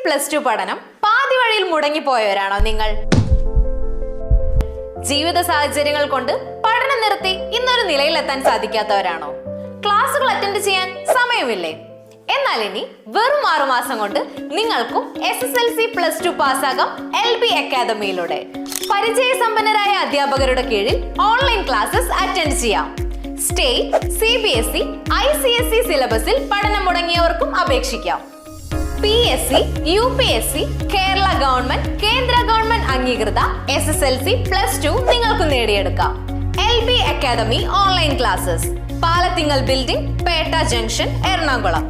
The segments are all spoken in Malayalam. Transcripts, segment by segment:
+2 പഠനം പാതി വഴിയിൽ മുടങ്ങിപ്പോയവരാണോ നിങ്ങൾ? ജീവിത സാഹചര്യങ്ങൾ കൊണ്ട് പഠനം നിർത്തി ഇന്നൊരു നിലയിലെത്താൻ സാധിക്കാത്തവരാണോ? ക്ലാസുകൾ അറ്റൻഡ് ചെയ്യാൻ സമയമില്ലേ? എന്നാൽ ഇനി വെറും 6 മാസം കൊണ്ട് നിങ്ങൾക്കും SSLC +2 പാസ്സാകാം LB അക്കാദമിയിലൂടെ. പരിചയസമ്പന്നരായ അധ്യാപകരുടെ കീഴിൽ ഓൺലൈൻ ക്ലാസ്സസ് അറ്റൻഡ് ചെയ്യാം. സ്റ്റേറ്റ്, CBSE, ICSE സിലബസിൽ പഠനം മുടങ്ങിയവർക്കും അപേക്ഷിക്കാം. PSC, UPSC, കേരള ഗവൺമെന്റ്, കേന്ദ്ര ഗവൺമെന്റ് അംഗീകൃത SSLC +2 നിങ്ങൾക്ക് നേടിയെടുക്കാം. LB academy online classes, Palathingal building, Pettah junction, Ernakulam.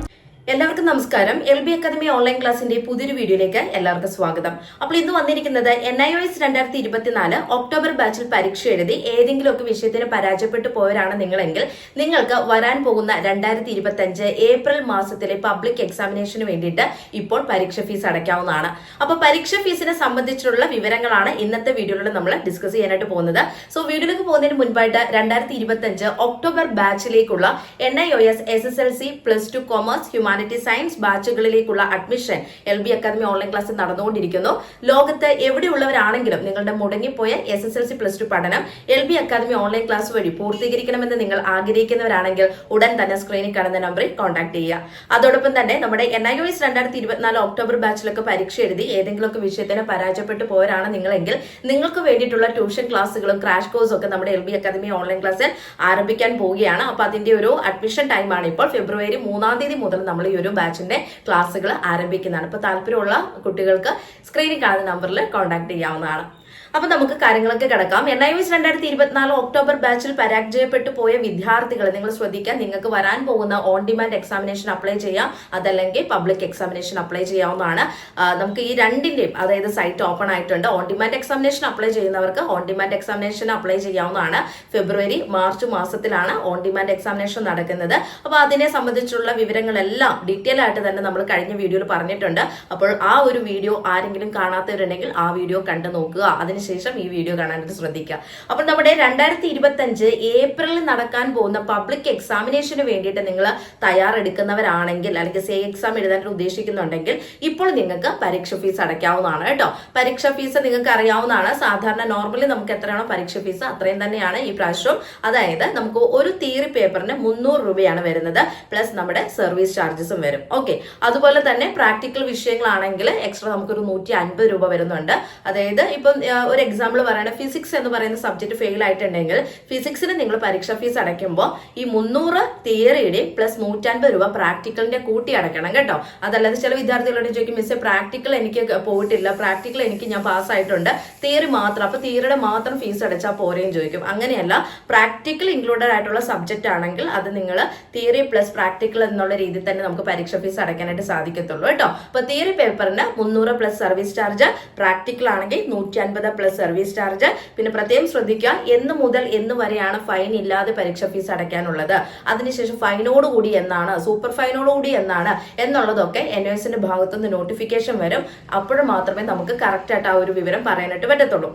എല്ലാവർക്കും നമസ്കാരം. LB അക്കാദമി ഓൺലൈൻ ക്ലാസിന്റെ പുതിയൊരു വീഡിയോയിലേക്ക് എല്ലാവർക്കും സ്വാഗതം. അപ്പോൾ ഇന്ന് വന്നിരിക്കുന്നത് NIOS 2024 ഒക്ടോബർ ബാച്ചിൽ പരീക്ഷ എഴുതി ഏതെങ്കിലുമൊക്കെ വിഷയത്തിന് പരാജയപ്പെട്ടു പോയവരാണ് നിങ്ങളെങ്കിൽ നിങ്ങൾക്ക് വരാൻ പോകുന്ന 2025 ഏപ്രിൽ മാസത്തിലെ പബ്ലിക് എക്സാമിനേഷന് വേണ്ടിയിട്ട് ഇപ്പോൾ പരീക്ഷ ഫീസ് അടയ്ക്കാവുന്നതാണ്. അപ്പൊ പരീക്ഷ ഫീസിനെ സംബന്ധിച്ചുള്ള വിവരങ്ങളാണ് ഇന്നത്തെ വീഡിയോയിലൂടെ നമ്മൾ ഡിസ്കസ് ചെയ്യാനായിട്ട് പോകുന്നത്. സോ വീഡിയോയിലേക്ക് പോകുന്നതിന് മുൻപായിട്ട് 2025 ഒക്ടോബർ ബാച്ചിലേക്കുള്ള NIOS SSLC +2 commerce, humanities, science ബാച്ചുകളിലേക്കുള്ള അഡ്മിഷൻ LB അക്കാദമി ഓൺലൈൻ ക്ലാസ്സിൽ നടന്നുകൊണ്ടിരിക്കുന്നു. ലോകത്ത് എവിടെയുള്ളവരാണെങ്കിലും നിങ്ങളുടെ മുടങ്ങിപ്പോയ SSLC +2 പഠനം LB അക്കാദമി ഓൺലൈൻ ക്ലാസ് വഴി പൂർത്തീകരിക്കണമെന്ന് നിങ്ങൾ ആഗ്രഹിക്കുന്നവരാണെങ്കിൽ ഉടൻ തന്നെ സ്ക്രീനിൽ കാണുന്ന നമ്പറിൽ കോൺടാക്ട് ചെയ്യുക. അതോടൊപ്പം തന്നെ നമ്മുടെ NIOS 2024 ഒക്ടോബർ ബാച്ചിലൊക്കെ പരീക്ഷ എഴുതി ഏതെങ്കിലുമൊക്കെ വിഷയത്തിന് പരാജയപ്പെട്ടു പോയവരാണ് നിങ്ങളെങ്കിൽ നിങ്ങൾക്ക് വേണ്ടിയിട്ടുള്ള ട്യൂഷൻ ക്ലാസ്സുകളും ക്രാഷ് കോഴ്സും ഒക്കെ നമ്മുടെ LB അക്കാദമി ഓൺലൈൻ ക്ലാസ്സിൽ ആരംഭിക്കാൻ പോവുകയാണ്. അപ്പൊ അതിന്റെ ഒരു അഡ്മിഷൻ ടൈമാണ് ഇപ്പോൾ ഫെബ്രുവരി 3-ാം തീയതി മുതൽ നമ്മൾ ഈ ഒരു ബാച്ചിന്റെ ക്ലാസ്സുകൾ ആരംഭിക്കുന്നതാണ്. ഇപ്പൊ താല്പര്യമുള്ള കുട്ടികൾക്ക് സ്ക്രീനിൽ കാണുന്ന നമ്പറിൽ കോൺടാക്ട് ചെയ്യാവുന്നതാണ്. അപ്പൊ നമുക്ക് കാര്യങ്ങളൊക്കെ കിടക്കാം. NIOS 2024 ഒക്ടോബർ ബാച്ചിൽ പരാജയപ്പെട്ടു പോയ വിദ്യാർത്ഥികൾ നിങ്ങൾ ശ്രദ്ധിക്കാൻ, നിങ്ങൾക്ക് വരാൻ പോകുന്ന ഓൺ ഡിമാൻഡ് എക്സാമിനേഷൻ അപ്ലൈ ചെയ്യാം, അതല്ലെങ്കിൽ പബ്ലിക് എക്സാമിനേഷൻ അപ്ലൈ ചെയ്യാവുന്നതാണ്. നമുക്ക് ഈ രണ്ടിന്റെയും അതായത് സൈറ്റ് ഓപ്പൺ ആയിട്ടുണ്ട്. ഓൺ ഡിമാൻഡ് എക്സാമിനേഷൻ അപ്ലൈ ചെയ്യുന്നവർക്ക് ഓൺ ഡിമാൻഡ് എക്സാമിനേഷൻ അപ്ലൈ ചെയ്യാവുന്നതാണ്. ഫെബ്രുവരി, മാർച്ച് മാസത്തിലാണ് ഓൺ ഡിമാൻഡ് എക്സാമിനേഷൻ നടക്കുന്നത്. അപ്പൊ അതിനെ സംബന്ധിച്ചുള്ള വിവരങ്ങളെല്ലാം ഡീറ്റെയിൽ ആയിട്ട് തന്നെ നമ്മൾ കഴിഞ്ഞ വീഡിയോയിൽ പറഞ്ഞിട്ടുണ്ട്. അപ്പോൾ ആ ഒരു വീഡിയോ ആരെങ്കിലും കാണാത്തവരുണ്ടെങ്കിൽ ആ വീഡിയോ കണ്ടു നോക്കുക. അതിനുശേഷം ഈ വീഡിയോ കാണാനായിട്ട് ശ്രദ്ധിക്കുക. അപ്പോൾ നമ്മുടെ 2025 ഏപ്രിലിൽ നടക്കാൻ പോകുന്ന പബ്ലിക് എക്സാമിനേഷന് വേണ്ടിയിട്ട് നിങ്ങൾ തയ്യാറെടുക്കുന്നവരാണെങ്കിൽ അല്ലെങ്കിൽ സേ എക്സാം എഴുതാനായിട്ട് ഉദ്ദേശിക്കുന്നുണ്ടെങ്കിൽ ഇപ്പോൾ നിങ്ങൾക്ക് പരീക്ഷ ഫീസ് അടയ്ക്കാവുന്നതാണ് കേട്ടോ. പരീക്ഷ ഫീസ് നിങ്ങൾക്ക് അറിയാവുന്നതാണ്. സാധാരണ നോർമലി നമുക്ക് എത്രയാണോ പരീക്ഷ ഫീസ് അത്രയും തന്നെയാണ് ഈ പ്രാവശ്യവും. അതായത് നമുക്ക് ഒരു തിയറി പേപ്പറിന് 300 രൂപയാണ് വരുന്നത്, പ്ലസ് നമ്മുടെ സർവീസ് ചാർജസും വരും. ഓക്കെ, അതുപോലെ തന്നെ പ്രാക്ടിക്കൽ വിഷയങ്ങളാണെങ്കിൽ എക്സ്ട്രാ നമുക്കൊരു 150 രൂപ വരുന്നുണ്ട്. അതായത് ഇപ്പം ഒരു എക്സാമ്പിൾ പറയുന്നത് ഫിസിക്സ് എന്ന് പറയുന്ന സബ്ജക്ട് ഫെയിൽ ആയിട്ടുണ്ടെങ്കിൽ ഫിസിക്സിന് നിങ്ങൾ പരീക്ഷ ഫീസ് അടയ്ക്കുമ്പോൾ ഈ 300 തിയറിയുടെയും പ്ലസ് 150 രൂപ പ്രാക്ടിക്കലിന്റെ കൂട്ടി അടയ്ക്കണം കേട്ടോ. അതല്ലാതെ ചില വിദ്യാർത്ഥികളോട് ചോദിക്കും, മിസ്സേ പ്രാക്ടിക്കൽ എനിക്ക് പോയിട്ടില്ല, പ്രാക്ടിക്കൽ എനിക്ക് ഞാൻ പാസ്സായിട്ടുണ്ട്, തിയറി മാത്രം, അപ്പൊ തിയറിയുടെ മാത്രം ഫീസ് അടച്ചാൽ പോരെയും ചോദിക്കും. അങ്ങനെയല്ല, പ്രാക്ടിക്കൽ ഇൻക്ലൂഡഡ് ആയിട്ടുള്ള സബ്ജക്ട് ആണെങ്കിൽ അത് നിങ്ങൾ തിയറി പ്ലസ് പ്രാക്ടിക്കൽ എന്നുള്ള രീതിയിൽ തന്നെ നമുക്ക് പരീക്ഷ ഫീസ് അടയ്ക്കാനായിട്ട് സാധിക്കത്തുള്ളൂ കേട്ടോ. അപ്പൊ തിയറി പേപ്പറിന് 300 പ്ലസ് സർവീസ് ചാർജ്, പ്രാക്ടിക്കൽ ആണെങ്കിൽ 150 പ്ലസ് സർവീസ് ചാർജ്. പിന്നെ പ്രത്യേകം ശ്രദ്ധിക്കുക, എന്ന് മുതൽ എന്ന് വരെയാണ് ഫൈൻ ഇല്ലാതെ പരീക്ഷ ഫീസ് അടയ്ക്കാനുള്ളത്, അതിനുശേഷം ഫൈനോടുകൂടി എന്നാണ്, സൂപ്പർ ഫൈനോടുകൂടി എന്നാണ് എന്നുള്ളതൊക്കെ NIOSന്റെ ഭാഗത്തുനിന്ന് നോട്ടിഫിക്കേഷൻ വരും. അപ്പോൾ മാത്രമേ നമുക്ക് കറക്റ്റ് ആയിട്ട് ആ ഒരു വിവരം പറയാനായിട്ട് പറ്റത്തുള്ളൂ.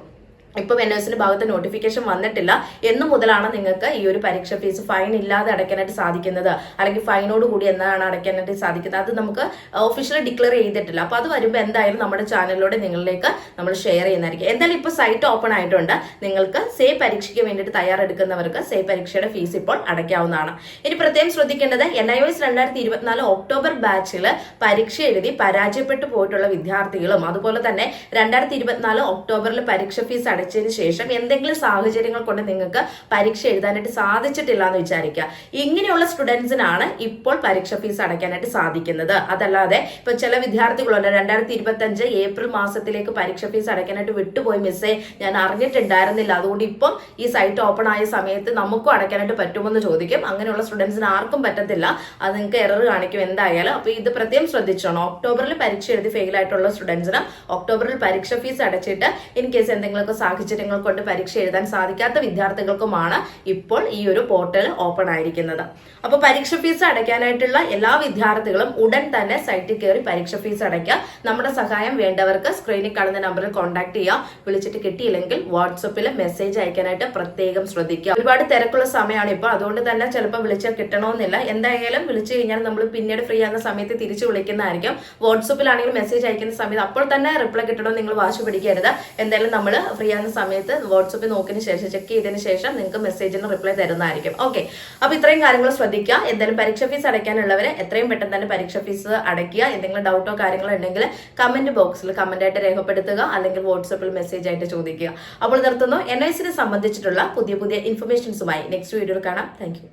ഇപ്പൊ NIOSന്റെ ഭാഗത്ത് നോട്ടിഫിക്കേഷൻ വന്നിട്ടില്ല, എന്ന് മുതലാണ് നിങ്ങൾക്ക് ഈ ഒരു പരീക്ഷ ഫീസ് ഫൈൻ ഇല്ലാതെ അടയ്ക്കാനായിട്ട് സാധിക്കുന്നത്, അല്ലെങ്കിൽ ഫൈനോട് കൂടി എന്നാണ് അടയ്ക്കാനായിട്ട് സാധിക്കുന്നത്, അത് നമുക്ക് ഒഫീഷ്യലി ഡിക്ലെയർ ചെയ്തിട്ടില്ല. അപ്പൊ അത് വരുമ്പോൾ എന്തായാലും നമ്മുടെ ചാനലിലൂടെ നിങ്ങളിലേക്ക് നമ്മൾ ഷെയർ ചെയ്യുന്നതായിരിക്കും. എന്തായാലും ഇപ്പൊ സൈറ്റ് ഓപ്പൺ ആയിട്ടുണ്ട്. നിങ്ങൾക്ക് സേ പരീക്ഷയ്ക്ക് വേണ്ടിയിട്ട് തയ്യാറെടുക്കുന്നവർക്ക് സേ പരീക്ഷയുടെ ഫീസ് ഇപ്പോൾ അടയ്ക്കാവുന്നതാണ്. ഇനി പ്രത്യേകം ശ്രദ്ധിക്കേണ്ടത്, NIOS 2024 ഒക്ടോബർ ബാച്ചിൽ പരീക്ഷ എഴുതി പരാജയപ്പെട്ടു പോയിട്ടുള്ള വിദ്യാർത്ഥികളും അതുപോലെ തന്നെ 2024 ഒക്ടോബറിൽ പരീക്ഷ ഫീസ് അടച്ചതിന് ശേഷം എന്തെങ്കിലും സാഹചര്യങ്ങൾ കൊണ്ട് നിങ്ങൾക്ക് പരീക്ഷ എഴുതാനായിട്ട് സാധിച്ചിട്ടില്ല എന്ന് വിചാരിക്കുക. ഇങ്ങനെയുള്ള സ്റ്റുഡൻസിനാണ് ഇപ്പോൾ പരീക്ഷ ഫീസ് അടയ്ക്കാനായിട്ട് സാധിക്കുന്നത്. അതല്ലാതെ ഇപ്പൊ ചില വിദ്യാർത്ഥികളുണ്ട് 2025 ഏപ്രിൽ മാസത്തിലേക്ക് പരീക്ഷ ഫീസ് അടയ്ക്കാനായിട്ട് വിട്ടുപോയി, മിസ്സേ ഞാൻ അറിഞ്ഞിട്ടുണ്ടായിരുന്നില്ല, അതുകൊണ്ട് ഇപ്പം ഈ സൈറ്റ് ഓപ്പൺ ആയ സമയത്ത് നമുക്കും അടയ്ക്കാനായിട്ട് പറ്റുമെന്ന് ചോദിക്കും. അങ്ങനെയുള്ള സ്റ്റുഡൻസിന് ആർക്കും പറ്റത്തില്ല, അത് നിങ്ങൾക്ക് എറർ കാണിക്കും എന്തായാലും. അപ്പൊ ഇത് പ്രത്യേകം ശ്രദ്ധിച്ചോണം. ഒക്ടോബറിൽ പരീക്ഷ എഴുതി ഫെയിൽ ആയിട്ടുള്ള സ്റ്റുഡൻസിന് ഒക്ടോബറിൽ പരീക്ഷ ഫീസ് അടച്ചിട്ട് ഇൻ കേസ് എന്തെങ്കിലുമൊക്കെ സാഹചര്യങ്ങൾ കൊണ്ട് പരീക്ഷ എഴുതാൻ സാധിക്കാത്ത വിദ്യാർത്ഥികൾക്കുമാണ് ഇപ്പോൾ ഈ ഒരു പോർട്ടൽ ഓപ്പൺ ആയിരിക്കുന്നത്. അപ്പൊ പരീക്ഷ ഫീസ് അടയ്ക്കാനായിട്ടുള്ള എല്ലാ വിദ്യാർത്ഥികളും ഉടൻ തന്നെ സൈറ്റിൽ കയറി പരീക്ഷ ഫീസ് അടയ്ക്കുക. നമ്മുടെ സഹായം വേണ്ടവർക്ക് സ്ക്രീനിൽ കാണുന്ന നമ്പറിൽ കോൺടാക്ട് ചെയ്യുക. വിളിച്ചിട്ട് കിട്ടിയില്ലെങ്കിൽ വാട്സപ്പിൽ മെസ്സേജ് അയക്കാനായിട്ട് പ്രത്യേകം ശ്രദ്ധിക്കുക. ഒരുപാട് തിരക്കുള്ള സമയമാണ് ഇപ്പോൾ, അതുകൊണ്ട് തന്നെ ചിലപ്പോൾ വിളിച്ചാൽ കിട്ടണമെന്നില്ല. എന്തായാലും വിളിച്ചു കഴിഞ്ഞാൽ നമ്മൾ പിന്നീട് ഫ്രീ ആകുന്ന സമയത്ത് തിരിച്ചു വിളിക്കുന്നതായിരിക്കും. വാട്സപ്പിലാണെങ്കിൽ മെസ്സേജ് അയക്കുന്ന സമയത്ത് അപ്പോൾ തന്നെ റിപ്ലൈ കിട്ടണമെന്ന് നിങ്ങൾ വാശി പിടിക്കരുത്. എന്തായാലും നമ്മൾ ഫ്രീ ആകുന്ന സമയത്ത് വാട്സപ്പിൽ നോക്കിയതിന് ശേഷം ചെക്ക് ചെയ്തതിന് ശേഷം നിങ്ങൾക്ക് മെസ്സേജിന് റിപ്ലൈ തരുന്നതായിരിക്കും. ഓക്കെ, അപ്പൊ ഇത്രയും കാര്യങ്ങൾ ശ്രദ്ധിക്കുക. എന്തായാലും പരീക്ഷ ഫീസ് അടയ്ക്കാനുള്ളവരെ എത്രയും പെട്ടെന്ന് തന്നെ പരീക്ഷ ഫീസ് അടയ്ക്കുക. എന്തെങ്കിലും ഡൗട്ടോ കാര്യങ്ങളോ ഉണ്ടെങ്കിൽ കമന്റ് ബോക്സിൽ കമന്റ് ആയിട്ട് രേഖപ്പെടുത്തുക, അല്ലെങ്കിൽ വാട്സപ്പിൽ മെസ്സേജ് ആയിട്ട് ചോദിക്കുക. അപ്പോൾ നിർത്തുന്നു. NIOS സംബന്ധിച്ചിട്ടുള്ള പുതിയ ഇൻഫർമേഷൻസുമായി നെക്സ്റ്റ് വീഡിയോയിൽ കാണാം. താങ്ക്